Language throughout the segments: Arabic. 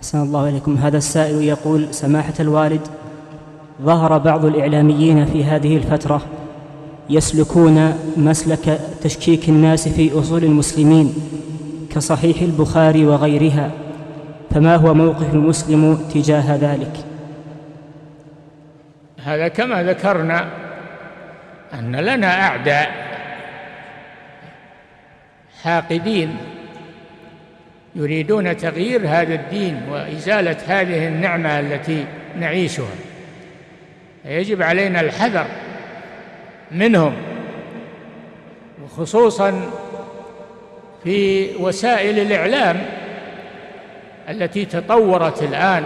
أحسن الله إليكم. هذا السائل يقول: سماحة الوالد، ظهر بعض الإعلاميين في هذه الفترة يسلكون مسلك تشكيك الناس في أصول المسلمين كصحيح البخاري وغيرها، فما هو موقف المسلم تجاه ذلك؟ هذا كما ذكرنا أن لنا أعداء حاقدين يريدون تغيير هذا الدين وإزالة هذه النعمة التي نعيشها، يجب علينا الحذر منهم، وخصوصا في وسائل الإعلام التي تطورت الآن.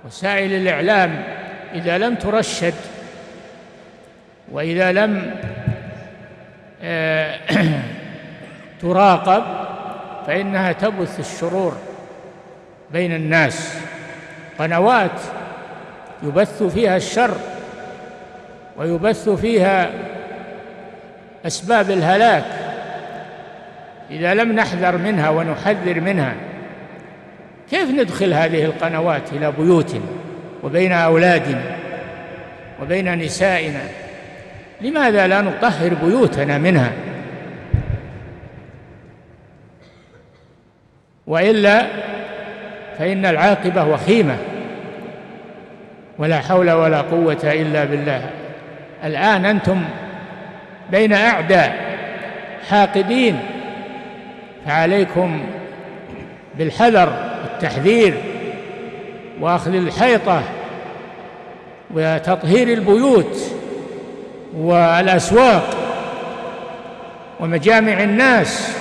وسائل الإعلام إذا لم ترشد وإذا لم تراقب فإنها تبث الشرور بين الناس. قنوات يبث فيها الشر ويبث فيها أسباب الهلاك، إذا لم نحذر منها ونحذر منها كيف ندخل هذه القنوات إلى بيوتنا وبين أولادنا وبين نسائنا؟ لماذا لا نطهر بيوتنا منها؟ وإلا فإن العاقبة وخيمة، ولا حول ولا قوة إلا بالله. الآن أنتم بين أعداء حاقدين، فعليكم بالحذر والتحذير وأخذ الحيطة وتطهير البيوت والأسواق ومجامع الناس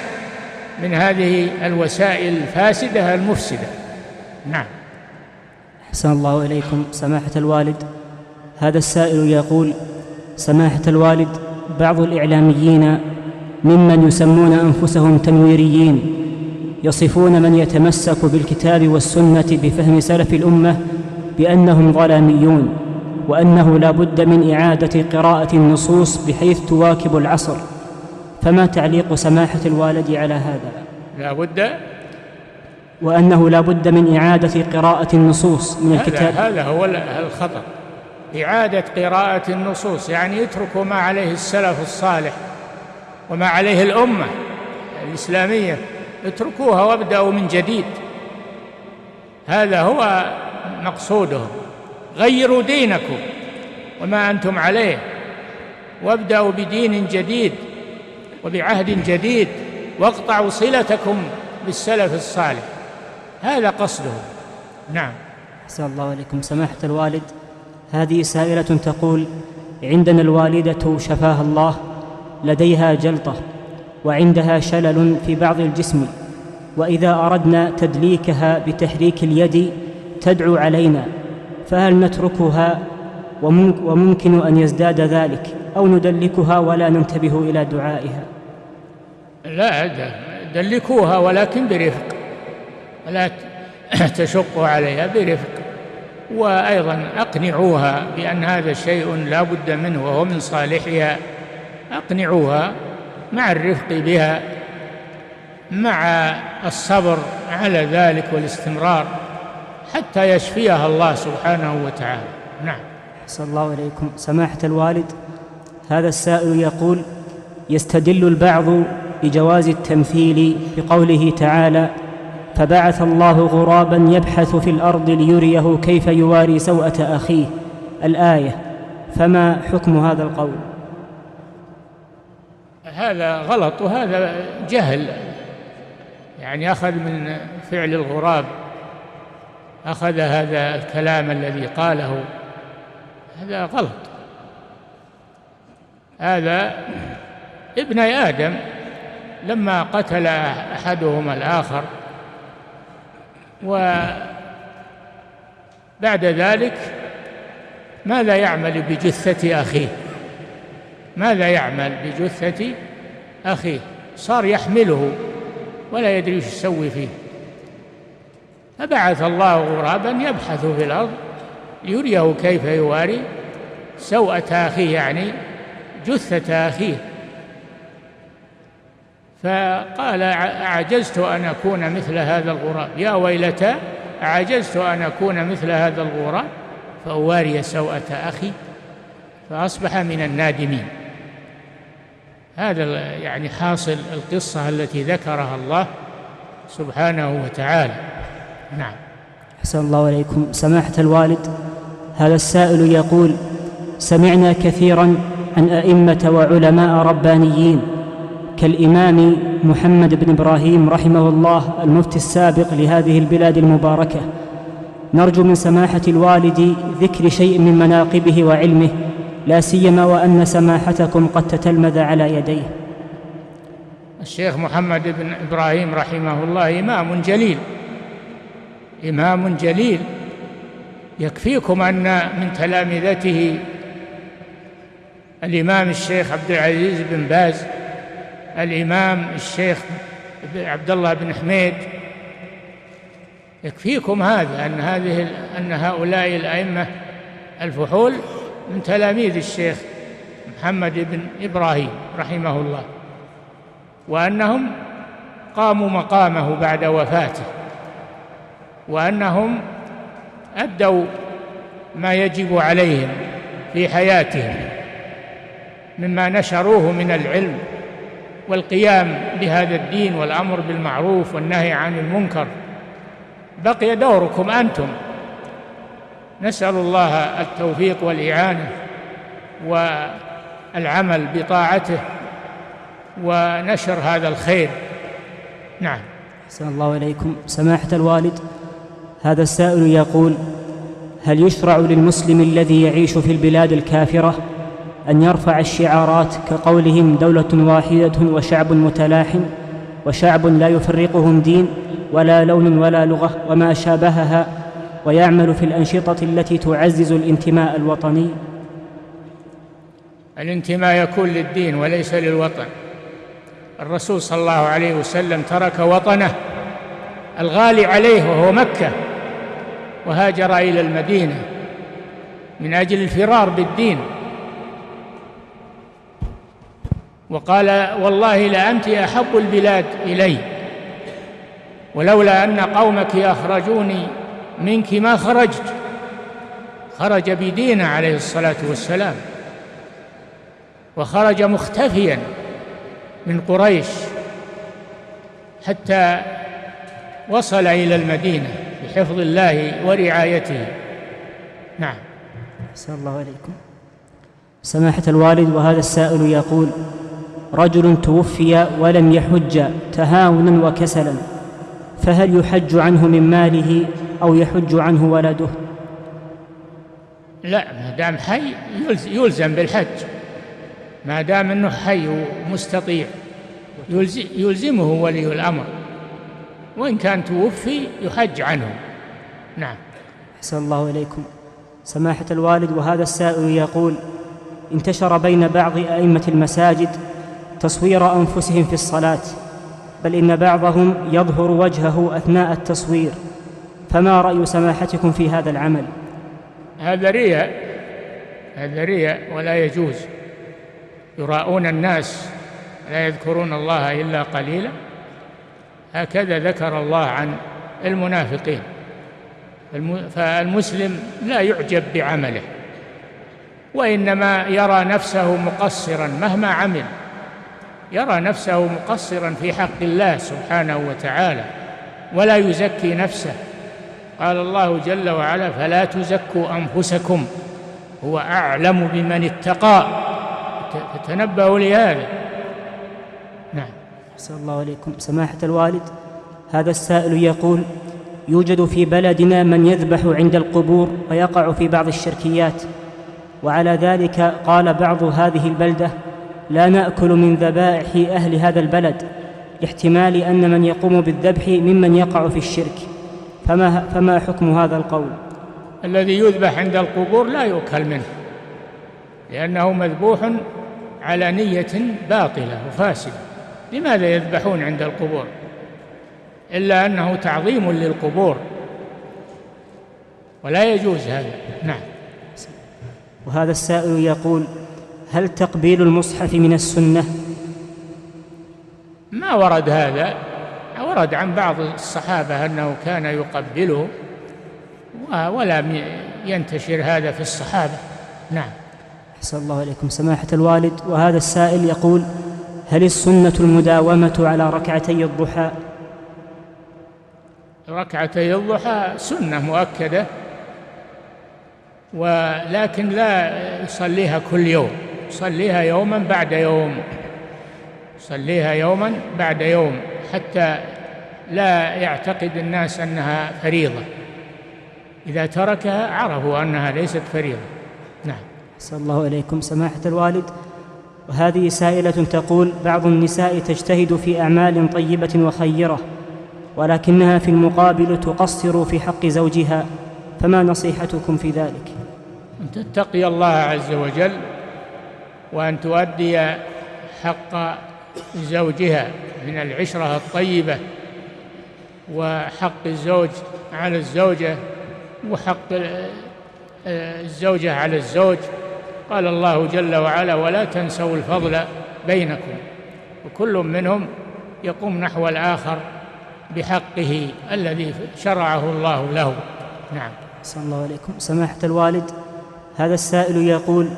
من هذه الوسائل الفاسدة المفسدة. نعم. أحسن الله إليكم. سماحة الوالد، هذا السائل يقول: سماحة الوالد، بعض الإعلاميين ممن يسمون أنفسهم تنويريين يصفون من يتمسك بالكتاب والسنة بفهم سلف الأمة بأنهم ظلاميون، وأنه لا بد من إعادة قراءة النصوص بحيث تواكب العصر، فما تعليق سماحة الوالد على هذا؟ وأنه لا بد من إعادة قراءة النصوص من الكتاب. هذا هو الخطأ، إعادة قراءة النصوص، يعني يتركوا ما عليه السلف الصالح وما عليه الأمة الإسلامية، اتركوها وابدأوا من جديد. هذا هو مقصودهم. غيروا دينكم وما أنتم عليه وابدأوا بدين جديد وبعهد جديد، واقطعوا صلتكم بالسلف الصالح. هذا قصده. نعم. أحسن الله إليكم. سماحة الوالد، هذه سائلة تقول: عندنا الوالدة شفاها الله لديها جلطة وعندها شلل في بعض الجسم، وإذا أردنا تدليكها بتحريك اليد تدعو علينا، فهل نتركها وممكن أن يزداد ذلك، أو ندلكها ولا ننتبه إلى دعائها؟ لا، دلكوها ولكن برفق، ولا تشقوا عليها، برفق. وأيضا أقنعوها بأن هذا شيء لا بد منه وهو من صالحها. أقنعوها مع الرفق بها، مع الصبر على ذلك والاستمرار حتى يشفيها الله سبحانه وتعالى. نعم. أحسن الله إليكم. سماحة الوالد، هذا السائل يقول: يستدل البعض بجواز التمثيل بقوله تعالى: فبعث الله غرابا يبحث في الأرض ليريه كيف يواري سوءة أخيه، الآية، فما حكم هذا القول؟ هذا غلط وهذا جهل، يعني أخذ من فعل الغراب، أخذ هذا الكلام الذي قاله، هذا غلط. هذا ابن آدم لما قتل أحدهما الآخر وبعد ذلك ماذا يعمل بجثة أخيه؟ ماذا يعمل بجثة أخيه؟ صار يحمله ولا يدري ايش يسوي فيه. فبعث الله غرابا يبحث في الأرض ليريه كيف يواري سوءة أخيه، يعني جثة أخيه. فقال: أعجزت أن أكون مثل هذا الغراب، يا ويلتى أعجزت أن أكون مثل هذا الغراب فأواري سوءة أخي فأصبح من النادمين. هذا يعني حاصل القصة التي ذكرها الله سبحانه وتعالى. نعم. أحسن الله إليكم. سماحة الوالد، هذا السائل يقول: سمعنا كثيرا عن أئمة وعلماء ربانيين كالإمام محمد بن إبراهيم رحمه الله المفتي السابق لهذه البلاد المباركة، نرجو من سماحة الوالد ذكر شيء من مناقبه وعلمه، لا سيما وأن سماحتكم قد تتلمذ على يديه. الشيخ محمد بن إبراهيم رحمه الله إمام جليل، إمام جليل. يكفيكم أن من تلامذته الإمام الشيخ عبد العزيز بن باز، الإمام الشيخ عبد الله بن حميد. يكفيكم هذا أن هؤلاء الأئمة الفحول من تلاميذ الشيخ محمد بن إبراهيم رحمه الله، وأنهم قاموا مقامه بعد وفاته، وأنهم أدوا ما يجب عليهم في حياتهم مما نشروه من العلم والقيام بهذا الدين والأمر بالمعروف والنهي عن المنكر. بقي دوركم أنتم، نسأل الله التوفيق والإعانة والعمل بطاعته ونشر هذا الخير. نعم. أحسن الله إليكم. سماحة الوالد، هذا السائل يقول: هل يشرع للمسلم الذي يعيش في البلاد الكافرة أن يرفع الشعارات كقولهم دولة واحدة وشعب متلاحم وشعب لا يفرقهم دين ولا لون ولا لغة وما شابهها، ويعمل في الأنشطة التي تعزز الانتماء الوطني؟ الانتماء يكون للدين وليس للوطن. الرسول صلى الله عليه وسلم ترك وطنه الغالي عليه وهو مكة وهاجر إلى المدينة من أجل الفرار بالدين، وقال: والله لأنت أحب البلاد إلي، ولولا أن قومك أخرجوني منك ما خرجت. خرج بدينه عليه الصلاة والسلام، وخرج مختفيا من قريش حتى وصل إلى المدينة بحفظ الله ورعايته. نعم. أحسن الله عليكم. سماحة الوالد، وهذا السائل يقول: رجل توفي ولم يحج تهاونا وكسلا، فهل يحج عنه من ماله أو يحج عنه ولده؟ لا، ما دام حي يلزم بالحج، ما دام أنه حي ومستطيع يلزمه ولي الأمر، وإن كان توفي يحج عنه. نعم. أحسن الله إليكم. سماحة الوالد، وهذا السائل يقول: انتشر بين بعض أئمة المساجد تصوير أنفسهم في الصلاة، بل إن بعضهم يظهر وجهه أثناء التصوير، فما رأي سماحتكم في هذا العمل؟ هذا رياء ولا يجوز. يراءون الناس لا يذكرون الله إلا قليلا، هكذا ذكر الله عن المنافقين. فالمسلم لا يعجب بعمله، وإنما يرى نفسه مقصرا مهما عمل، يرى نفسه مقصرا في حق الله سبحانه وتعالى، ولا يزكي نفسه. قال الله جل وعلا: فلا تزكوا أنفسكم هو أعلم بمن اتقى. فتنبهوا لهذا. نعم. أحسن الله عليكم. سماحة الوالد، هذا السائل يقول: يوجد في بلدنا من يذبح عند القبور ويقع في بعض الشركيات، وعلى ذلك قال بعض هذه البلدة: لا نأكل من ذبائح أهل هذا البلد، لاحتمال أن من يقوم بالذبح ممن يقع في الشرك، فما حكم هذا القول؟ الذي يذبح عند القبور لا يؤكل منه، لأنه مذبوح على نية باطلة وفاسدة. لماذا يذبحون عند القبور؟ إلا أنه تعظيم للقبور، ولا يجوز هذا. نعم. وهذا السائل يقول: هل تقبيل المصحف من السنة؟ ما ورد هذا، ورد عن بعض الصحابة أنه كان يقبله، ولم ينتشر هذا في الصحابة. نعم. أحسن الله إليكم سماحة الوالد. وهذا السائل يقول: هل السنة المداومة على ركعتي الضحى؟ ركعتي الضحى سنة مؤكدة، ولكن لا يصليها كل يوم، يصليها يوما بعد يوم، يصليها يوما بعد يوم، حتى لا يعتقد الناس أنها فريضة. إذا تركها عرفوا أنها ليست فريضة. نعم. أحسن الله إليكم سماحة الوالد. وهذه سائلة تقول: بعض النساء تجتهد في أعمال طيبة وخيرة، ولكنها في المقابل تقصر في حق زوجها، فما نصيحتكم في ذلك؟ أن تتقي الله عز وجل، وأن تؤدي حق زوجها من العشرة الطيبة، وحق الزوج على الزوجة، وحق الزوجة على الزوج. قال الله جل وعلا: ولا تنسوا الفضل بينكم، وكل منهم يقوم نحو الآخر بحقه الذي شرعه الله له. نعم. صلى الله عليكم سماحة الوالد. هذا السائل يقول: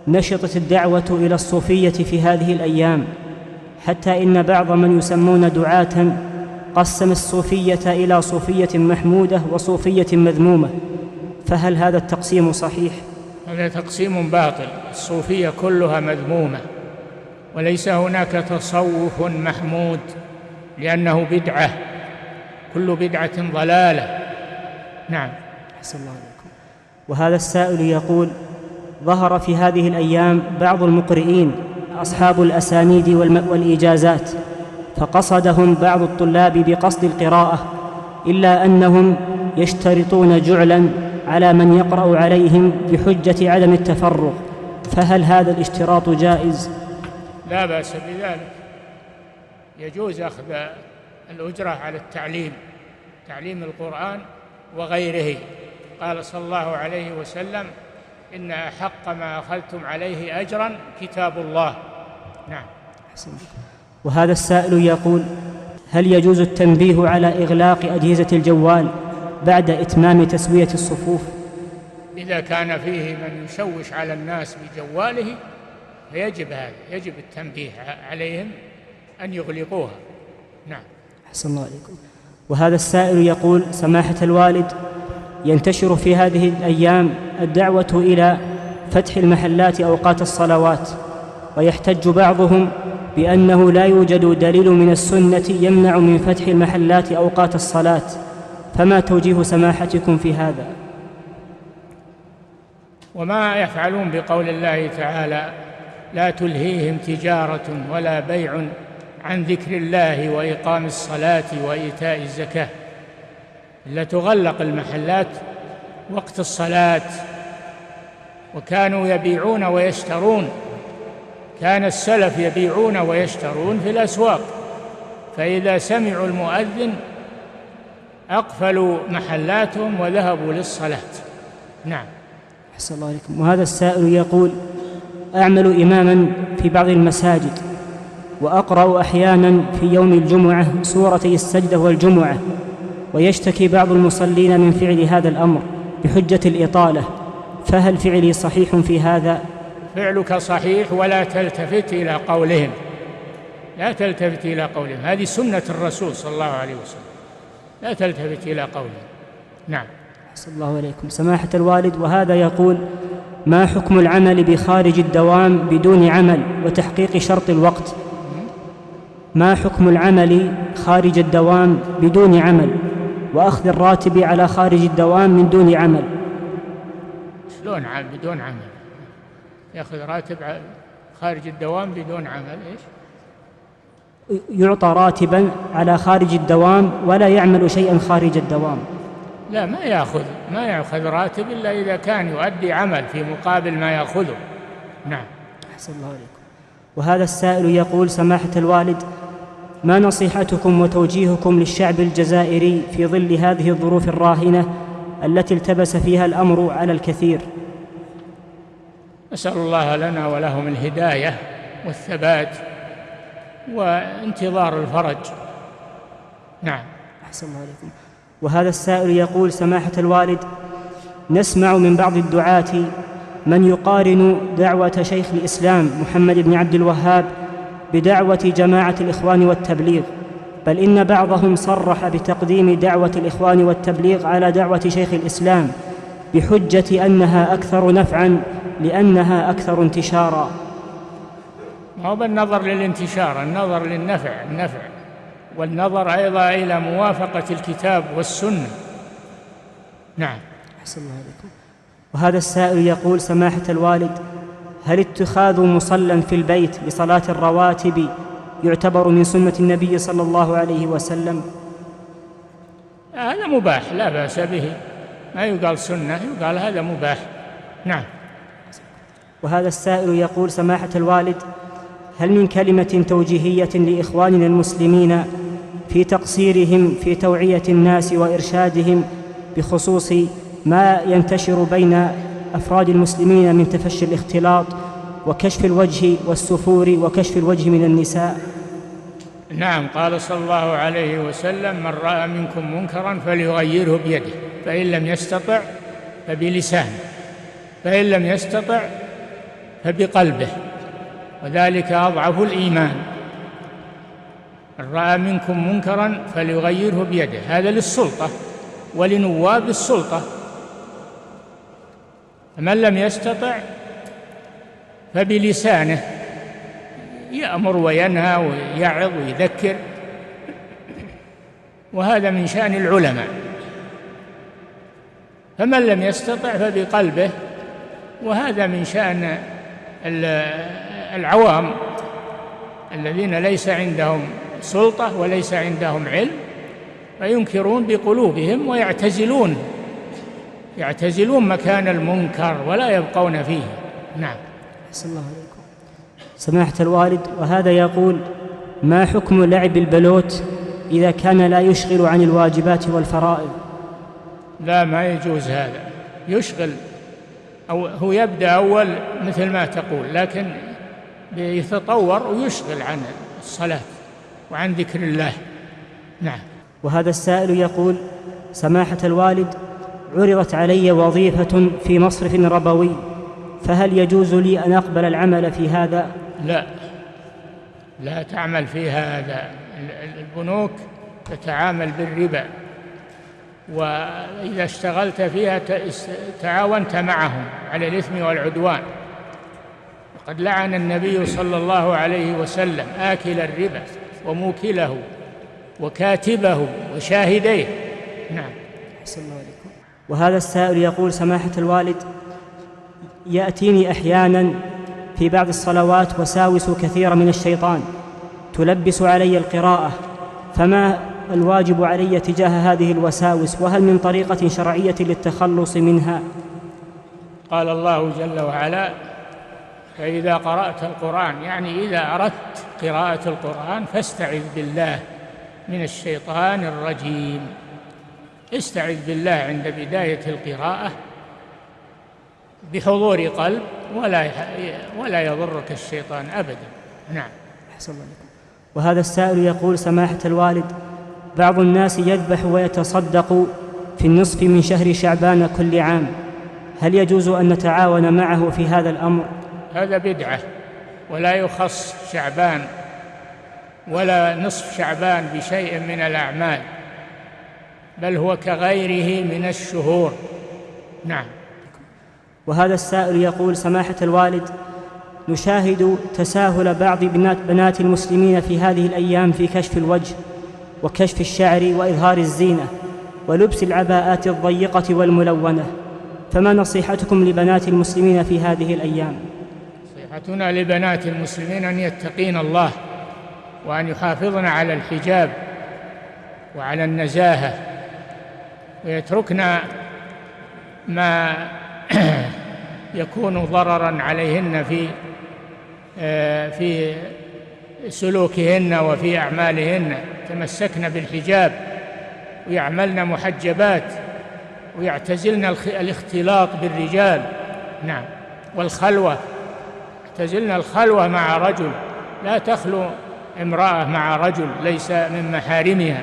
نشطت الدعوة إلى الصوفية في هذه الأيام، حتى إن بعض من يسمون دعاة قسم الصوفية إلى صوفية محمودة وصوفية مذمومة، فهل هذا التقسيم صحيح؟ هذا تقسيم باطل. الصوفية كلها مذمومة، وليس هناك تصوف محمود، لأنه بدعة، كل بدعة ضلالة. نعم. أحسن الله عليكم. وهذا السائل يقول: ظهر في هذه الأيام بعض المقرئين أصحاب الأسانيد والإجازات، فقصدهم بعض الطلاب بقصد القراءة، إلا أنهم يشترطون جعلا على من يقرأ عليهم بحجة عدم التفرغ، فهل هذا الاشتراط جائز؟ لا بأس بذلك، يجوز أخذ الأجرة على تعليم القرآن وغيره. قال صلى الله عليه وسلم: إن أحق ما أخذتم عليه أجرا كتاب الله. نعم. وهذا السائل يقول: هل يجوز التنبيه على إغلاق أجهزة الجوال بعد إتمام تسوية الصفوف؟ إذا كان فيه من يشوش على الناس بجواله فيجب هذا، يجب التنبيه عليهم أن يغلقوها. نعم. أحسن الله عليكم. وهذا السائل يقول: سماحة الوالد، ينتشر في هذه الأيام الدعوة إلى فتح المحلات أوقات الصلوات، ويحتج بعضهم بأنه لا يوجد دليل من السنة يمنع من فتح المحلات أوقات الصلاة، فما توجيه سماحتكم في هذا؟ وما يفعلون بقول الله تعالى: لا تلهيهم تجارة ولا بيع عن ذكر الله وإقام الصلاة وإيتاء الزكاة، إلا تغلق المحلات وقت الصلاة. وكانوا يبيعون ويشترون، كان السلف يبيعون ويشترون في الأسواق، فإذا سمعوا المؤذن أقفلوا محلاتهم وذهبوا للصلاة. نعم. أحسن الله عليكم. وهذا السائل يقول: أعمل إماما في بعض المساجد، وأقرأ أحيانا في يوم الجمعة سورتي السجدة والجمعة، ويشتكي بعض المصلين من فعل هذا الأمر بحجة الإطالة، فهل فعلي صحيح في هذا؟ فعلك صحيح، ولا تلتفت إلى قولهم، لا تلتفت إلى قولهم، هذه سنة الرسول صلى الله عليه وسلم، لا تلتفت إلى قولهم. نعم. أحسن الله عليكم سماحة الوالد. وهذا يقول: ما حكم العمل بخارج الدوام بدون عمل وتحقيق شرط الوقت؟ ما حكم العمل خارج الدوام بدون عمل وأخذ الراتب على خارج الدوام من دون عمل؟ شلون بدون عمل؟ يأخذ راتب خارج الدوام بدون عمل؟ إيش؟ يعطى راتبا على خارج الدوام ولا يعمل شيئا خارج الدوام. لا، ما يأخذ راتب إلا إذا كان يؤدي عمل في مقابل ما يأخذه. نعم. أحسن الله عليكم. وهذا السائل يقول: سماحة الوالد، ما نصيحتكم وتوجيهكم للشعب الجزائري في ظل هذه الظروف الراهنة التي التبس فيها الأمر على الكثير؟ نسأل الله لنا ولهم الهداية والثبات، وانتظار الفرج. نعم. أحسن الله عليكم. وهذا السائل يقول: سماحة الوالد، نسمع من بعض الدعاة من يقارن دعوة شيخ الإسلام محمد بن عبد الوهاب بدعوة جماعة الإخوان والتبليغ، بل إن بعضهم صرح بتقديم دعوة الإخوان والتبليغ على دعوة شيخ الإسلام بحجة أنها أكثر نفعاً لأنها أكثر انتشاراً. ما هو بالنظر للانتشار، النظر للنفع، والنظر أيضا إلى موافقة الكتاب والسنة. نعم. أحسن الله عليكم. وهذا السائل يقول: سماحة الوالد، هل اتخاذ مصلى في البيت لصلاة الرواتب يعتبر من سنة النبي صلى الله عليه وسلم؟ هذا مباح لا بأس به، ما يقال سنة، يقال هذا مباح. نعم. وهذا السائل يقول: سماحة الوالد، هل من كلمة توجيهية لإخواننا المسلمين في تقصيرهم في توعية الناس وإرشادهم بخصوص ما ينتشر بين أفراد المسلمين من تفشي الاختلاط وكشف الوجه والسفور وكشف الوجه من النساء؟ نعم، قال صلى الله عليه وسلم: من رأى منكم منكرا فليغيره بيده، فإن لم يستطع فبلسانه، فإن لم يستطع فبقلبه، وذلك أضعف الإيمان. من رأى منكم منكرا فليغيره بيده، هذا للسلطة ولنواب السلطة. فمن لم يستطع فبلسانه، يأمر وينهى ويعظ ويذكر، وهذا من شأن العلماء. فمن لم يستطع فبقلبه، وهذا من شأن العوام الذين ليس عندهم سلطة وليس عندهم علم، فينكرون بقلوبهم ويعتزلون مكان المنكر ولا يبقون فيه. نعم. أحسن الله عليكم. سماحة الوالد، وهذا يقول: ما حكم لعب البلوت إذا كان لا يشغل عن الواجبات والفرائض؟ لا، ما يجوز هذا، يشغل، أو هو يبدأ أول مثل ما تقول، لكن يتطور ويشغل عن الصلاة وعن ذكر الله. نعم. وهذا السائل يقول: سماحة الوالد، عرضت علي وظيفة في مصرف ربوي، فهل يجوز لي أن أقبل العمل في هذا؟ لا تعمل في هذا. البنوك تتعامل بالربا، وإذا اشتغلت فيها تعاونت معهم على الإثم والعدوان. وقد لعن النبي صلى الله عليه وسلم آكل الربا وموكله وكاتبه وشاهديه. نعم. أحسن الله عليكم. وهذا السائل يقول: سماحة الوالد، يأتيني أحيانا في بعض الصلوات وساوس كثيرة من الشيطان تلبس علي القراءة، فما الواجب علي تجاه هذه الوساوس، وهل من طريقة شرعية للتخلص منها؟ قال الله جل وعلا: فإذا قرأت القرآن، يعني إذا أردت قراءة القرآن فاستعذ بالله من الشيطان الرجيم. استعذ بالله عند بداية القراءة بحضور قلب، ولا يضرك الشيطان أبدا. نعم. أحسن الله عليكم. وهذا السائل يقول: سماحة الوالد، بعض الناس يذبح ويتصدق في النصف من شهر شعبان كل عام، هل يجوز أن نتعاون معه في هذا الأمر؟ هذا بدعة، ولا يخص شعبان ولا نصف شعبان بشيء من الأعمال، بل هو كغيره من الشهور. نعم. وهذا السائل يقول: سماحة الوالد، نشاهد تساهل بعض بنات المسلمين في هذه الأيام في كشف الوجه وكشف الشعر وإظهار الزينة ولبس العباءات الضيقة والملونة، فما نصيحتكم لبنات المسلمين في هذه الأيام؟ نصيحتنا لبنات المسلمين أن يتقين الله، وأن يحافظن على الحجاب وعلى النزاهة، ويتركن ما يكون ضرراً عليهن في سلوكهن وفي أعمالهن، تمسكن بالحجاب ويعملن محجبات ويعتزلن الاختلاط بالرجال. نعم. والخلوة، اعتزلن الخلوة مع رجل، لا تخلو امرأة مع رجل ليس من محارمها.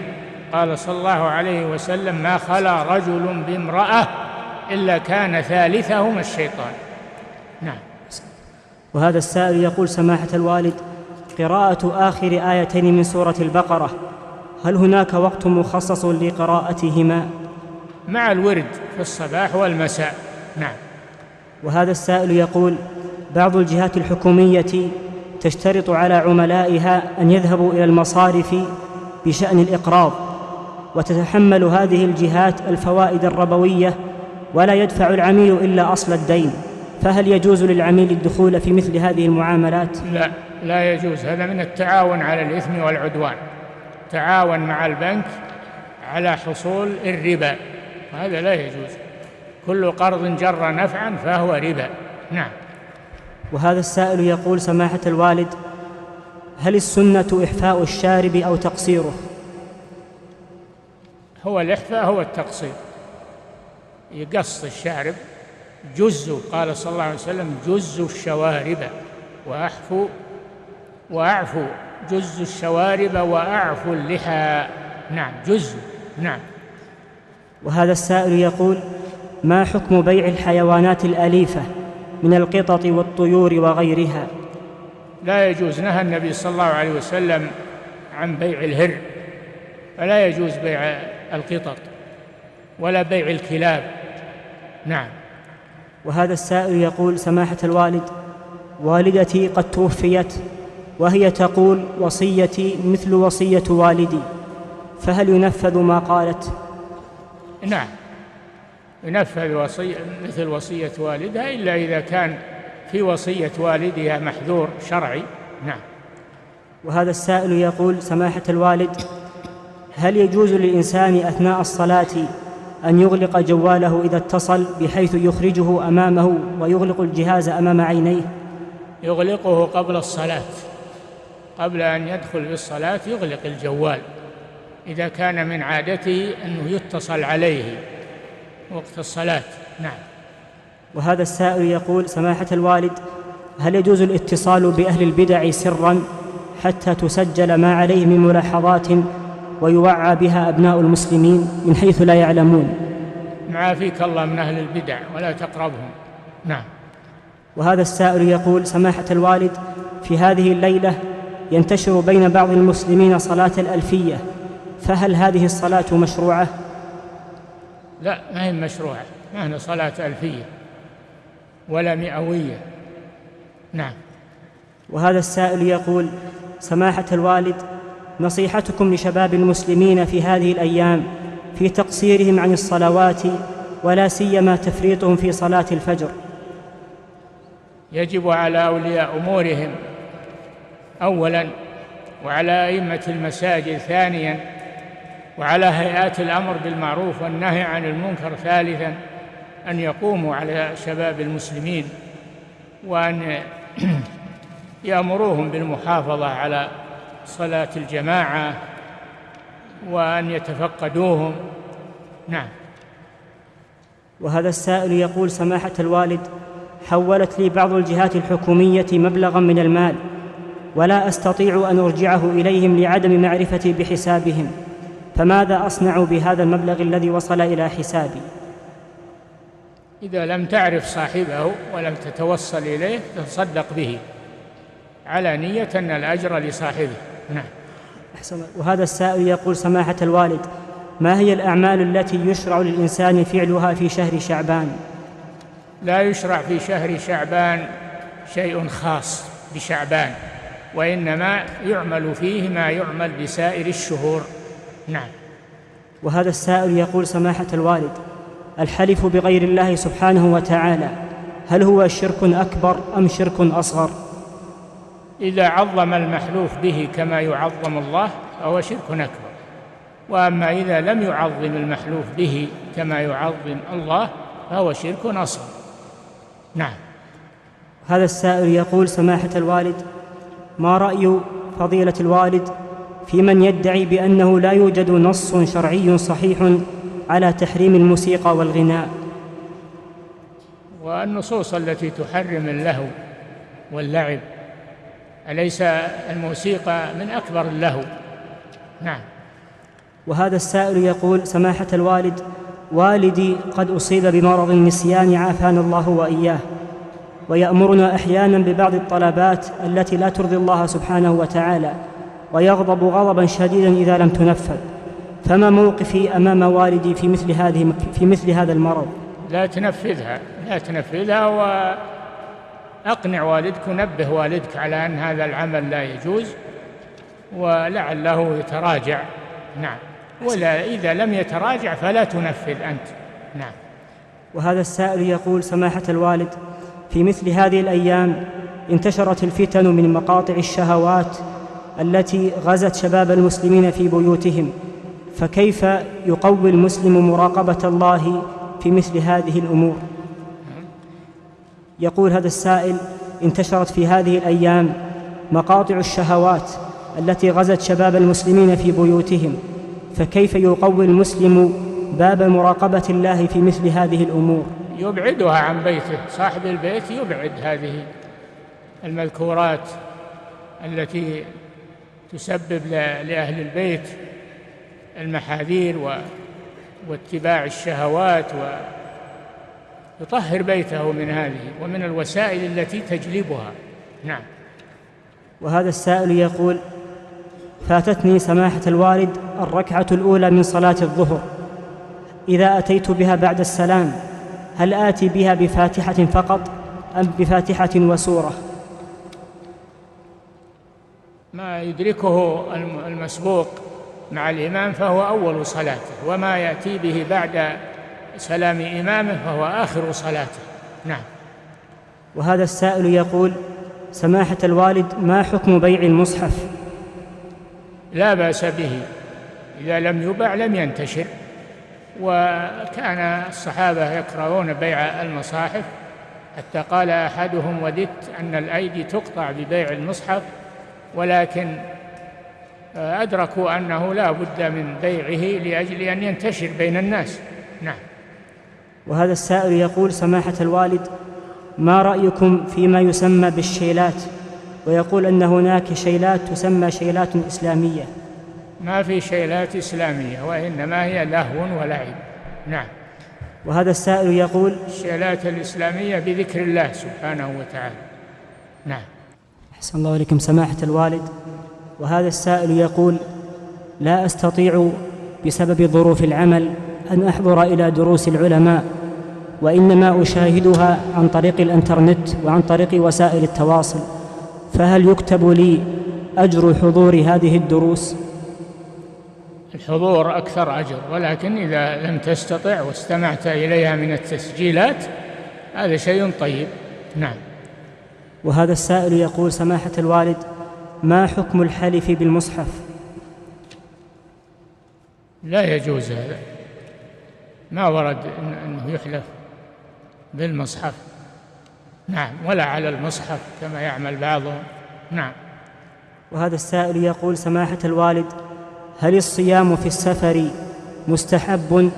قال صلى الله عليه وسلم: ما خلا رجل بامرأة إلا كان ثالثهما الشيطان. نعم. وهذا السائل يقول: سماحة الوالد، قراءة آخر آيتين من سورة البقرة، هل هناك وقت مخصص لقراءتهما؟ مع الورد في الصباح والمساء. نعم. وهذا السائل يقول: بعض الجهات الحكومية تشترط على عملائها أن يذهبوا إلى المصارف بشأن الإقراض، وتتحمل هذه الجهات الفوائد الربوية، ولا يدفع العميل إلا أصل الدين، فهل يجوز للعميل الدخول في مثل هذه المعاملات؟ لا يجوز. هذا من التعاون على الإثم والعدوان. تعاون مع البنك على حصول الربا، هذا لا يجوز. كل قرض جر نفعا فهو ربا. نعم. وهذا السائل يقول: سماحة الوالد، هل السنة إحفاء الشارب أو تقصيره؟ هو الإحفاء هو التقصير. يقص الشارب جزوا، قال صلى الله عليه وسلم: جزوا الشوارب وأعفوا جزوا الشوارب وأعفوا اللحى. نعم، جزوا. نعم. وهذا السائل يقول: ما حكم بيع الحيوانات الأليفة من القطط والطيور وغيرها؟ لا يجوز. نهى النبي صلى الله عليه وسلم عن بيع الهر، فلا يجوز بيع القطط ولا بيع الكلاب. نعم. وهذا السائل يقول: سماحة الوالد، والدتي قد توفيت وهي تقول: وصيتي مثل وصية والدي، فهل ينفذ ما قالت؟ نعم، ينفذ مثل وصية والدها، إلا إذا كان في وصية والدها محذور شرعي. نعم. وهذا السائل يقول: سماحة الوالد، هل يجوز للإنسان أثناء الصلاة أن يغلق جواله إذا اتصل، بحيث يخرجه أمامه ويغلق الجهاز أمام عينيه؟ يغلقه قبل الصلاة، قبل أن يدخل بالصلاة يغلق الجوال، إذا كان من عادته أنه يتصل عليه وقت الصلاة. نعم. وهذا السائل يقول: سماحة الوالد، هل يجوز الاتصال بأهل البدع سرا حتى تسجل ما عليه من ملاحظات ويوعى بها أبناء المسلمين من حيث لا يعلمون؟ معافيك الله من أهل البدع ولا تقربهم. نعم. وهذا السائل يقول: سماحة الوالد، في هذه الليلة ينتشر بين بعض المسلمين صلاة الألفية، فهل هذه الصلاة مشروعة؟ لا، ما هي مشروعة، ما هي صلاة ألفية ولا مئوية. نعم. وهذا السائل يقول: سماحة الوالد، نصيحتكم لشباب المسلمين في هذه الأيام في تقصيرهم عن الصلوات، ولا سيما تفريطهم في صلاة الفجر. يجب على أولياء أمورهم أولا، وعلى أئمة المساجد ثانيا، وعلى هيئات الأمر بالمعروف والنهي عن المنكر ثالثا، أن يقوموا على شباب المسلمين وأن يأمروهم بالمحافظة على صلاة الجماعة وأن يتفقدوهم. نعم. وهذا السائل يقول: سماحة الوالد، حولت لي بعض الجهات الحكومية مبلغا من المال، ولا أستطيع أن أرجعه إليهم لعدم معرفتي بحسابهم، فماذا أصنع بهذا المبلغ الذي وصل إلى حسابي؟ إذا لم تعرف صاحبه ولم تتوصل إليه تصدق به على نية أن الأجر لصاحبه. نعم. وهذا السائل يقول: سماحة الوالد، ما هي الأعمال التي يشرع للإنسان فعلها في شهر شعبان؟ لا يشرع في شهر شعبان شيء خاص بشعبان، وإنما يعمل فيه ما يعمل بسائر الشهور. نعم. وهذا السائل يقول: سماحة الوالد، الحلف بغير الله سبحانه وتعالى هل هو شرك أكبر أم شرك أصغر؟ إذا عظم المحلوف به كما يعظم الله فهو شرك أكبر، وأما إذا لم يعظم المحلوف به كما يعظم الله فهو شرك أصغر. نعم. هذا السائل يقول: سماحة الوالد، ما رأي فضيلة الوالد في من يدعي بأنه لا يوجد نص شرعي صحيح على تحريم الموسيقى والغناء؟ والنصوص التي تحرم اللهو واللعب أليس الموسيقى من أكبر اللهو؟ نعم. وهذا السائل يقول: سماحة الوالد، والدي قد أصيب بمرض النسيان عافانا الله وإياه، ويأمرنا أحيانا ببعض الطلبات التي لا ترضي الله سبحانه وتعالى، ويغضب غضبا شديدا إذا لم تنفذ، فما موقفي أمام والدي في مثل هذا المرض؟ لا تنفذها وأقنع والدك ونبه والدك على أن هذا العمل لا يجوز، ولعله يتراجع. نعم. ولا إذا لم يتراجع فلا تنفذ أنت. نعم. وهذا السائل يقول: سماحة الوالد، في مثل هذه الأيام انتشرت الفتن من مقاطع الشهوات التي غزت شباب المسلمين في بيوتهم، فكيف يقوي المسلم مراقبة الله في مثل هذه الأمور؟ يقول هذا السائل: انتشرت في هذه الأيام مقاطع الشهوات التي غزت شباب المسلمين في بيوتهم، فكيف يقوي المسلم باب مراقبة الله في مثل هذه الأمور؟ يبعدها عن بيته، صاحب البيت يبعد هذه المذكورات التي تسبب لأهل البيت المحاذير واتباع الشهوات، ويطهر بيته من هذه ومن الوسائل التي تجلبها. نعم. وهذا السائل يقول: فاتتني سماحة الوالد الركعة الأولى من صلاة الظهر، إذا أتيت بها بعد السلام هل آتي بها بفاتحة فقط أم بفاتحة وسورة؟ ما يدركه المسبوق مع الإمام فهو أول صلاته، وما يأتي به بعد سلام إمامه فهو آخر صلاته. نعم. وهذا السائل يقول: سماحة الوالد، ما حكم بيع المصحف؟ لا بأس به، إذا لم يباع لم ينتشر، وكان الصحابة يكرهون بيع المصاحف، حتى قال أحدهم: وددت أن الأيدي تقطع ببيع المصحف، ولكن أدركوا أنه لا بد من بيعه لأجل أن ينتشر بين الناس. نعم. وهذا السائل يقول: سماحة الوالد، ما رأيكم فيما يسمى بالشيلات؟ ويقول أن هناك شيلات تسمى شيلات إسلامية. ما في شيلات إسلامية، وإنما هي لهو ولعب. نعم. وهذا السائل يقول: الشيلات الإسلامية بذكر الله سبحانه وتعالى. نعم. أحسن الله إليكم سماحة الوالد. وهذا السائل يقول: لا أستطيع بسبب ظروف العمل أن أحضر إلى دروس العلماء، وإنما أشاهدها عن طريق الإنترنت وعن طريق وسائل التواصل، فهل يكتب لي أجر حضور هذه الدروس؟ الحضور أكثر أجر، ولكن إذا لم تستطع واستمعت إليها من التسجيلات هذا شيء طيب. نعم. وهذا السائل يقول: سماحة الوالد، ما حكم الحلف بالمصحف؟ لا يجوز هذا، ما ورد أنه يحلف بالمصحف. نعم. ولا على المصحف كما يعمل بعضهم. نعم. وهذا السائل يقول: سماحة الوالد، هل الصيام في السفر مستحب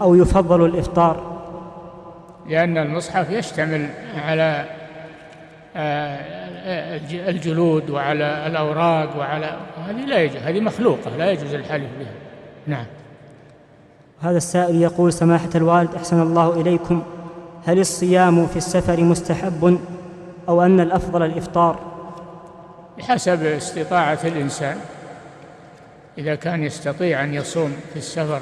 أو يفضل الإفطار؟ لأن المصحف يشتمل على الجلود وعلى الأوراق هذه لا يجوز، هذه مخلوقة لا يجوز الحلف بها. نعم. هذا السائل يقول: سماحة الوالد، أحسن الله إليكم، هل الصيام في السفر مستحب أو أن الأفضل الإفطار؟ بحسب استطاعة الإنسان، إذا كان يستطيع أن يصوم في السفر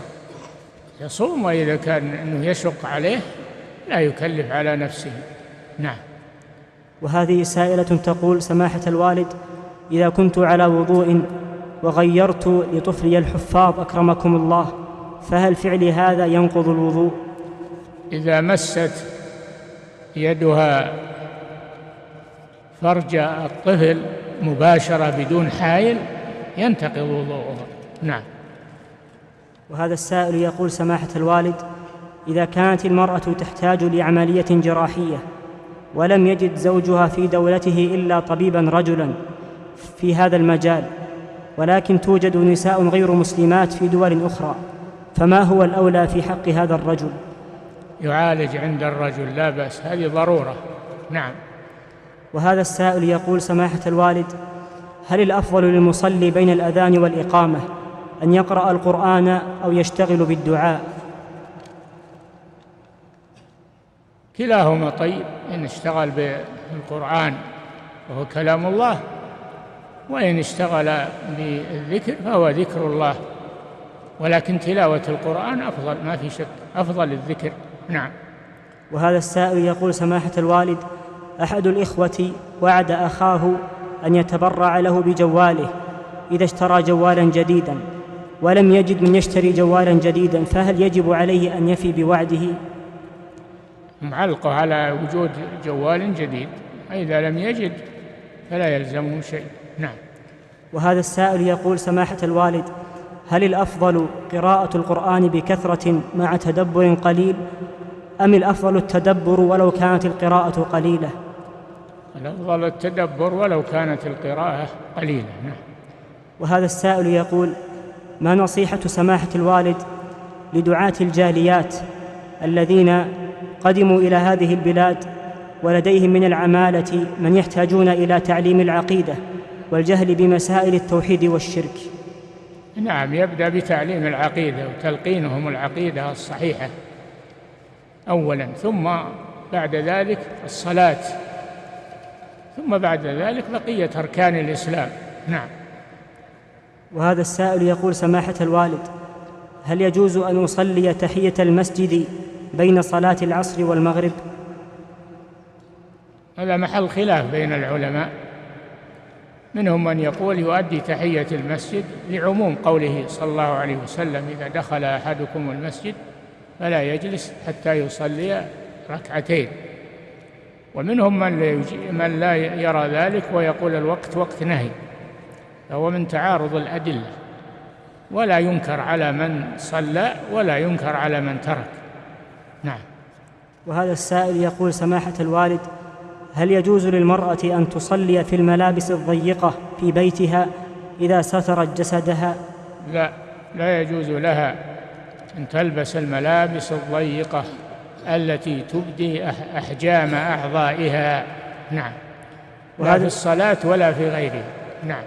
يصوم، وإذا كان أنه يشق عليه لا يكلف على نفسه. نعم. وهذه سائلة تقول: سماحة الوالد، إذا كنت على وضوء وغيرت لطفلي الحفاظ أكرمكم الله، فهل فعلي هذا ينقض الوضوء؟ إذا مست يدها فرج الطفل مباشرة بدون حائل ينتقض وضوءها. نعم. وهذا السائل يقول: سماحة الوالد، إذا كانت المرأة تحتاج لعملية جراحية ولم يجد زوجها في دولته إلا طبيبا رجلا في هذا المجال، ولكن توجد نساء غير مسلمات في دول أخرى، فما هو الأولى في حق هذا الرجل؟ يعالج عند الرجل، لا بأس، هذه ضرورة. نعم. وهذا السائل يقول: سماحة الوالد، هل الأفضل للمصلي بين الأذان والإقامة أن يقرأ القرآن أو يشتغل بالدعاء؟ كلاهما طيب، إن اشتغل بالقرآن وهو كلام الله، وإن اشتغل بالذكر فهو ذكر الله، ولكن تلاوة القرآن أفضل، ما في شك، أفضل الذكر. نعم. وهذا السائل يقول: سماحة الوالد، أحد الإخوة وعد أخاه أن يتبرع له بجواله إذا اشترى جوالا جديدا، ولم يجد من يشتري جوالا جديدا، فهل يجب عليه أن يفي بوعده؟ معلقه على وجود جوال جديد، إذا لم يجد فلا يلزمه شيء. نعم. وهذا السائل يقول: سماحة الوالد، هل الأفضل قراءة القرآن بكثرة مع تدبر قليل، أم الأفضل التدبر ولو كانت القراءة قليلة؟ الأفضل التدبر ولو كانت القراءة قليلة. نعم. وهذا السائل يقول: ما نصيحة سماحة الوالد لدعاة الجاليات الذين قدموا إلى هذه البلاد ولديهم من العمالة من يحتاجون إلى تعليم العقيدة والجهل بمسائل التوحيد والشرك؟ نعم، يبدأ بتعليم العقيدة وتلقينهم العقيدة الصحيحة أولا، ثم بعد ذلك الصلاة، ثم بعد ذلك بقية أركان الإسلام. نعم. وهذا السائل يقول: سماحة الوالد، هل يجوز أن أصلي تحية المسجد بين صلاة العصر والمغرب؟ هذا محل خلاف بين العلماء، منهم من يقول يؤدي تحية المسجد لعموم قوله صلى الله عليه وسلم: إذا دخل أحدكم المسجد فلا يجلس حتى يصلي ركعتين. ومنهم من لا يرى ذلك ويقول الوقت وقت نهي، فهو من تعارض الأدلة، ولا ينكر على من صلى ولا ينكر على من ترك. نعم. وهذا السائل يقول: سماحة الوالد، هل يجوز للمرأة أن تصلي في الملابس الضيقة في بيتها إذا سترت جسدها؟ لا يجوز لها أن تلبس الملابس الضيقة التي تبدي أحجام أعضائها. نعم. لا في الصلاة ولا في غيرها. نعم.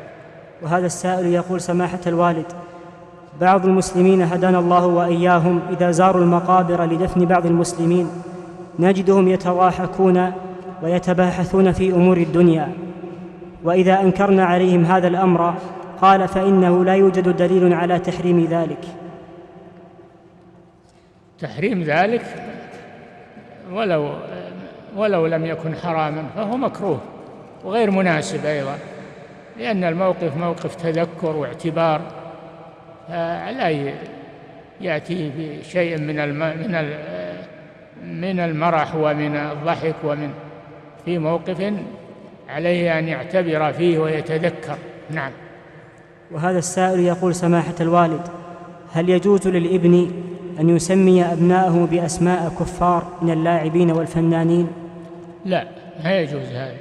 وهذا السائل يقول: سماحة الوالد، بعض المسلمين هدانا الله وإياهم إذا زاروا المقابر لدفن بعض المسلمين نجدهم يتضاحكون ويتباحثون في أمور الدنيا، وإذا أنكرنا عليهم هذا الأمر قال فإنه لا يوجد دليل على تحريم ذلك. تحريم ذلك ولو لم يكن حراما فهو مكروه وغير مناسب أيضا، لأن الموقف موقف تذكر واعتبار، لا يأتي بشيء من المرح ومن الضحك، في موقف عليه أن يعتبر فيه ويتذكر. نعم. وهذا السائل يقول: سماحة الوالد، هل يجوز للابن أن يسمي أبناءه بأسماء كفار من اللاعبين والفنانين؟ لا، ما يجوز هذا،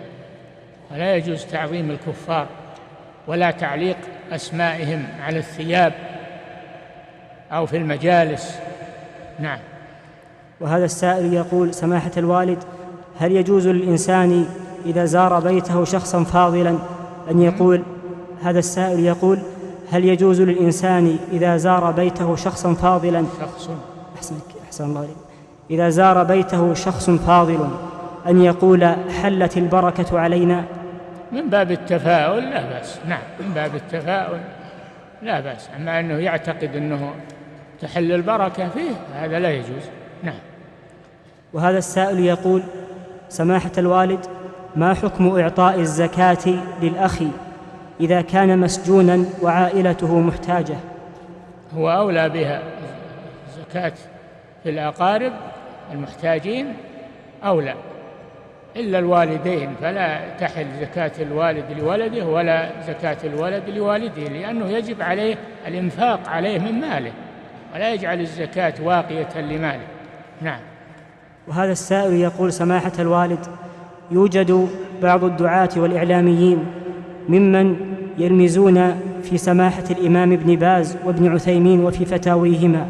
ولا يجوز تعظيم الكفار ولا تعليق أسمائهم على الثياب أو في المجالس. نعم. وهذا السائل يقول: سماحة الوالد، هل يجوز للإنسان إذا زار بيته شخصا فاضلا أن يقول هذا السائل يقول: هل يجوز للإنسان إذا زار بيته شخصا فاضلا أحسن الله عليك، إذا زار بيته شخص فاضل أن يقول حلت البركة علينا؟ من باب التفاؤل لا بأس. نعم، من باب التفاؤل لا بأس، أما أنه يعتقد أنه تحل البركة فيه هذا لا يجوز. نعم. وهذا السائل يقول: سماحة الوالد، ما حكم إعطاء الزكاة للأخ إذا كان مسجونا وعائلته محتاجة؟ هو أولى بها، الزكاة في الأقارب المحتاجين أولى، إلا الوالدين فلا تحل زكاة الوالد لولده ولا زكاة الولد لوالده، لأنه يجب عليه الإنفاق عليه من ماله، ولا يجعل الزكاة واقية لماله. نعم. وهذا السائل يقول: سماحة الوالد، يوجد بعض الدعاة والإعلاميين ممن يلمزون في سماحة الإمام ابن باز وابن عثيمين وفي فتاويهما،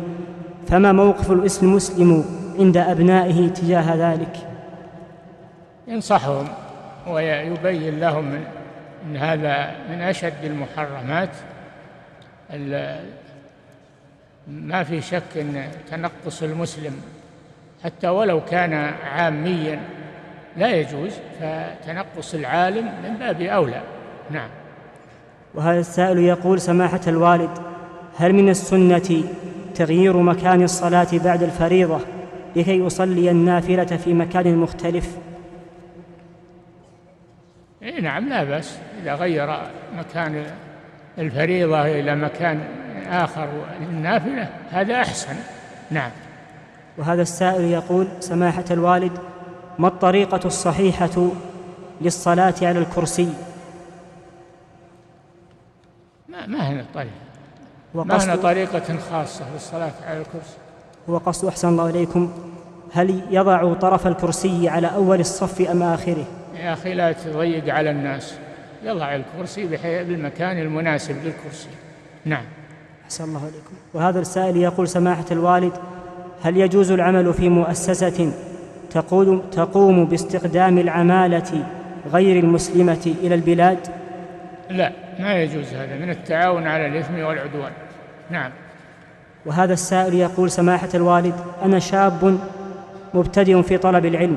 فما موقف المسلم عند أبنائه تجاه ذلك؟ ينصحهم ويبين لهم أن هذا من أشد المحرمات. ما في شك أن تنقص المسلم حتى ولو كان عاميا لا يجوز، فتنقص العالم من باب أولى. نعم. وهذا السائل يقول: سماحة الوالد، هل من السنة تغيير مكان الصلاة بعد الفريضة لكي يصلي النافلة في مكان مختلف؟ نعم، لا بأس إذا غير مكان الفريضة إلى مكان آخر للنافلة، هذا أحسن. نعم. وهذا السائل يقول: سماحة الوالد، ما الطريقة الصحيحة للصلاة على الكرسي؟ ما هنا طريقة خاصة للصلاة على الكرسي. هو قصد، أحسن الله إليكم، هل يضع طرف الكرسي على أول الصف أم آخره؟ يا أخي لا تضيق على الناس، يضع الكرسي بالمكان المناسب للكرسي. نعم. أحسن الله إليكم. وهذا السائل يقول: سماحة الوالد، هل يجوز العمل في مؤسسة تقوم باستخدام العمالة غير المسلمة إلى البلاد؟ لا، ما يجوز، هذا من التعاون على الإثم والعدوان. نعم. وهذا السائل يقول: سماحة الوالد، أنا شاب مبتدئ في طلب العلم،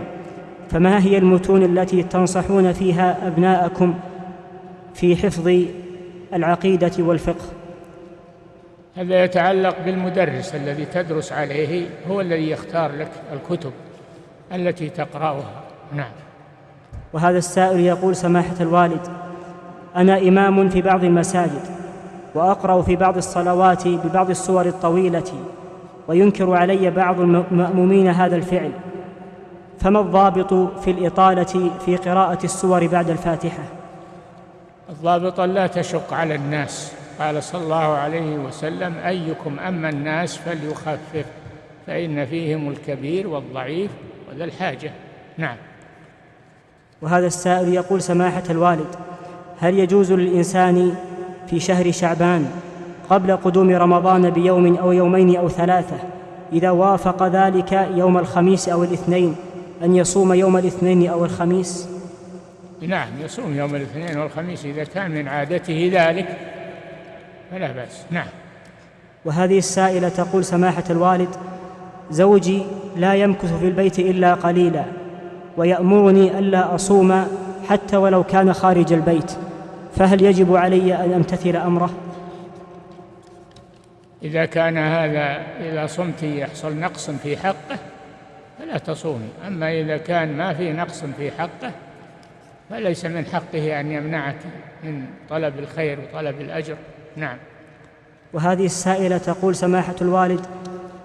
فما هي المتون التي تنصحون فيها أبناءكم في حفظ العقيدة والفقه؟ هذا يتعلق بالمدرس الذي تدرس عليه، هو الذي يختار لك الكتب التي تقرأها. نعم. وهذا السائل يقول: سماحة الوالد، أنا إمام في بعض المساجد، وأقرأ في بعض الصلوات ببعض السور الطويلة، وينكر علي بعض المأمومين هذا الفعل، فما الضابط في الإطالة في قراءة السور بعد الفاتحة؟ الضابط لا تشق على الناس. قال صلى الله عليه وسلم: أيكم أما الناس فليخفف، فإن فيهم الكبير والضعيف وذا الحاجة. نعم. وهذا السائل يقول: سماحة الوالد، هل يجوز للإنسان في شهر شعبان قبل قدوم رمضان بيوم أو يومين أو ثلاثة، إذا وافق ذلك يوم الخميس أو الاثنين، أن يصوم يوم الاثنين أو الخميس؟ نعم، يصوم يوم الاثنين والخميس إذا كان من عادته ذلك فلا بأس. نعم. وهذه السائلة تقول: سماحة الوالد، زوجي لا يمكث في البيت إلا قليلا، ويأمرني ألا أصوم حتى ولو كان خارج البيت، فهل يجب علي أن أمتثل أمره؟ إذا كان هذا إذا صمت يحصل نقص في حقه فلا تصومي، أما إذا كان ما في نقص في حقه فليس من حقه أن يمنعك من طلب الخير وطلب الأجر. نعم. وهذه السائلة تقول: سماحة الوالد،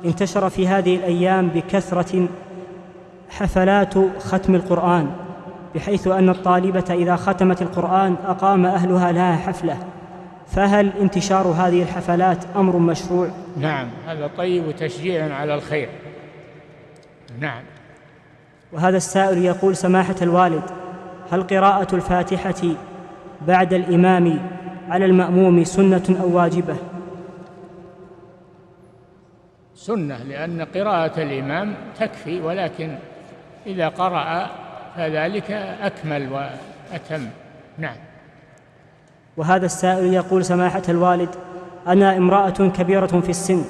انتشر في هذه الأيام بكثرة حفلات ختم القرآن، بحيث أن الطالبة إذا ختمت القرآن أقام أهلها لها حفلة، فهل انتشار هذه الحفلات أمر مشروع؟ نعم، هذا طيب وتشجيع على الخير. نعم. وهذا السائل يقول: سماحة الوالد، هل قراءة الفاتحة بعد الإمام على المأموم سنة أو واجبة؟ سنة، لأن قراءة الإمام تكفي، ولكن إذا قرأ فذلك أكمل وأتم. نعم. وهذا السائل يقول: سماحة الوالد، أنا امرأة كبيرة في السن،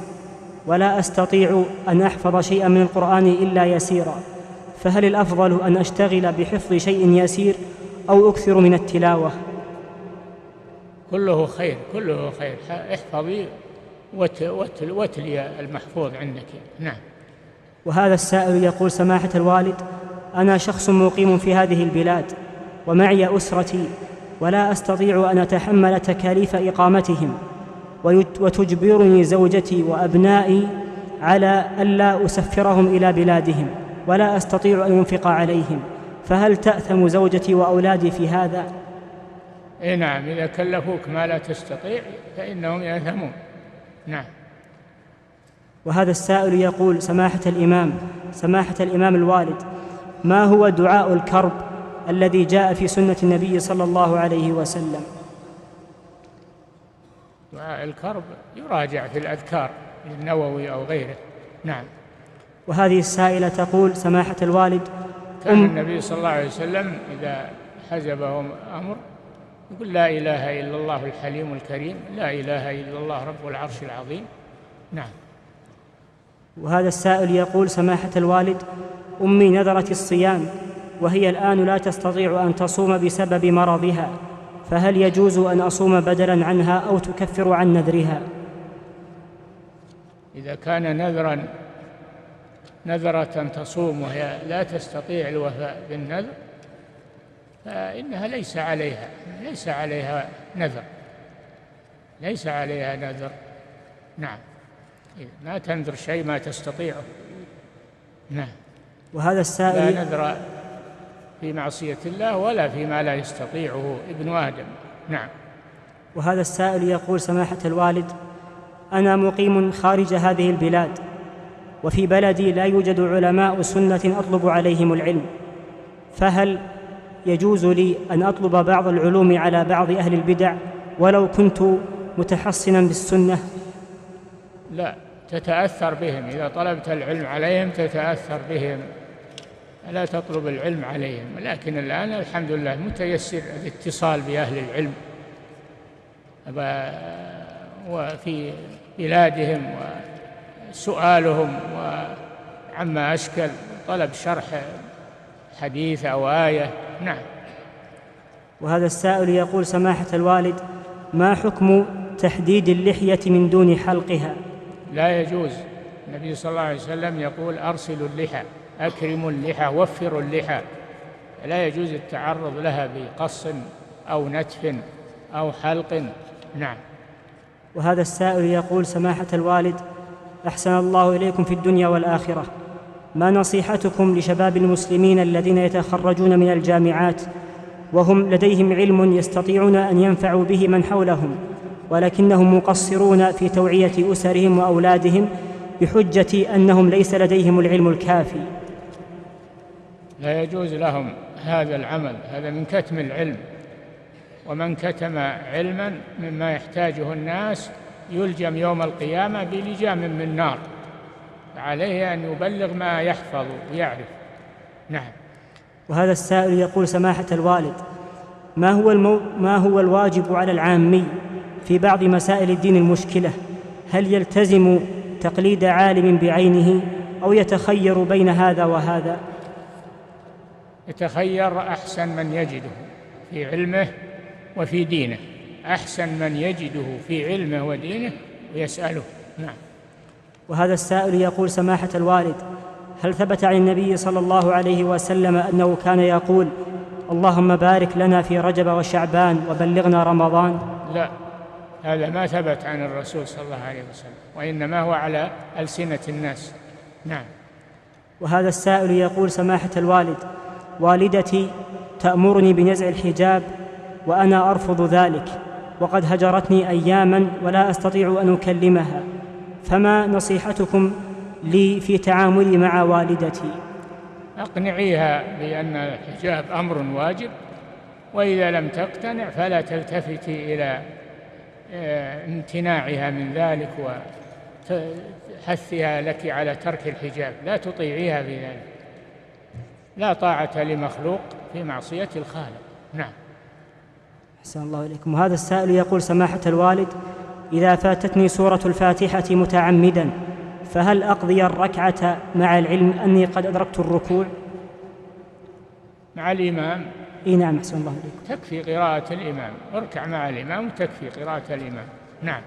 ولا أستطيع أن أحفظ شيئا من القرآن إلا يسيرا، فهل الأفضل أن أشتغل بحفظ شيء يسير أو أكثر من التلاوة؟ كله خير، كله خير. احفظي واتلي المحفوظ عندك. نعم. وهذا السائل يقول: سماحة الوالد، أنا شخص مقيم في هذه البلاد ومعي أسرتي، ولا أستطيع أن أتحمل تكاليف إقامتهم، وتجبرني زوجتي وأبنائي على ألا أسفرهم إلى بلادهم، ولا أستطيع أن أنفق عليهم، فهل تأثم زوجتي وأولادي في هذا؟ نعم، إذا كلفوك ما لا تستطيع فإنهم يأثمون. نعم. وهذا السائل يقول: سماحة الإمام الوالد، ما هو دعاء الكرب الذي جاء في سنة النبي صلى الله عليه وسلم؟ دعاء الكرب يراجع في الأذكار للنووي أو غيره. نعم. وهذه السائلة تقول: سماحة الوالد، كان النبي صلى الله عليه وسلم إذا حزبهم أمر يقول لا إله إلا الله الحليم الكريم، لا إله إلا الله رب العرش العظيم. نعم. وهذا السائل يقول: سماحة الوالد، أمي نذرت الصيام وهي الآن لا تستطيع أن تصوم بسبب مرضها، فهل يجوز أن أصوم بدلا عنها أو تكفر عن نذرها؟ إذا كان نذرة تصوم وهي لا تستطيع الوفاء بالنذر فإنها ليس عليها نذر. نعم، ما تنذر شيء ما تستطيعه. نعم. وهذا السائل لا نذر في معصية الله ولا فيما لا يستطيعه ابن آدم. نعم. وهذا السائل يقول: سماحة الوالد، أنا مقيم خارج هذه البلاد، وفي بلدي لا يوجد علماء سنة أطلب عليهم العلم، فهل يجوز لي أن أطلب بعض العلوم على بعض أهل البدع ولو كنت متحصنا بالسنة؟ لا، تتأثر بهم. إذا طلبت العلم عليهم تتأثر بهم، لا تطلب العلم عليهم. لكن الآن الحمد لله متيسر الاتصال بأهل العلم وفي بلادهم وسؤالهم وعما أشكل، طلب شرح حديث أو آية. نعم. وهذا السائل يقول: سماحة الوالد، ما حكم تحديد اللحية من دون حلقها؟ لا يجوز. النبي صلى الله عليه وسلم يقول: أرسلوا اللحى، أكرموا اللحى، وفروا اللحى. لا يجوز التعرض لها بقص أو نتف أو حلق. نعم. وهذا السائل يقول: سماحة الوالد، أحسن الله إليكم في الدنيا والآخرة، ما نصيحتكم لشباب المسلمين الذين يتخرجون من الجامعات وهم لديهم علم يستطيعون أن ينفعوا به من حولهم، ولكنهم مقصرون في توعية أسرهم وأولادهم بحجة أنهم ليس لديهم العلم الكافي؟ لا يجوز لهم هذا العمل، هذا من كتم العلم، ومن كتم علما مما يحتاجه الناس يلجم يوم القيامة بلجام من نار، فعليه أن يبلغ ما يحفظ ويعرف. نعم. وهذا السائل يقول: سماحة الوالد، ما هو الواجب على العامي في بعض مسائل الدين المشكلة؟ هل يلتزم تقليد عالم بعينه أو يتخير بين هذا وهذا؟ يتخير أحسن من يجده في علمه وفي دينه، أحسن من يجده في علمه ودينه ويسأله. نعم. وهذا السائل يقول: سماحة الوالد، هل ثبت عن النبي صلى الله عليه وسلم أنه كان يقول: اللهم بارك لنا في رجب وشعبان وبلغنا رمضان؟ لا، هذا ما ثبت عن الرسول صلى الله عليه وسلم، وإنما هو على ألسنة الناس. نعم. وهذا السائل يقول: سماحة الوالد، والدتي تأمرني بنزع الحجاب وأنا أرفض ذلك، وقد هجرتني أياما ولا أستطيع أن أكلمها، فما نصيحتكم لي في تعاملي مع والدتي؟ أقنعيها بأن الحجاب أمر واجب، وإذا لم تقتنع فلا تلتفتي إلى امتناعها من ذلك وحثها لك على ترك الحجاب، لا تطيعيها بذلك. لا طاعة لمخلوق في معصية الخالق. نعم. أحسن الله إليكم. وهذا السائل يقول: سماحة الوالد، إذا فاتتني سورة الفاتحة متعمدا فهل أقضي الركعة مع العلم أني قد أدركت الركوع؟ مع الإمام؟ نعم. أحسن الله إليكم. تكفي قراءة الإمام، اركع مع الإمام وتكفي قراءة الإمام. نعم.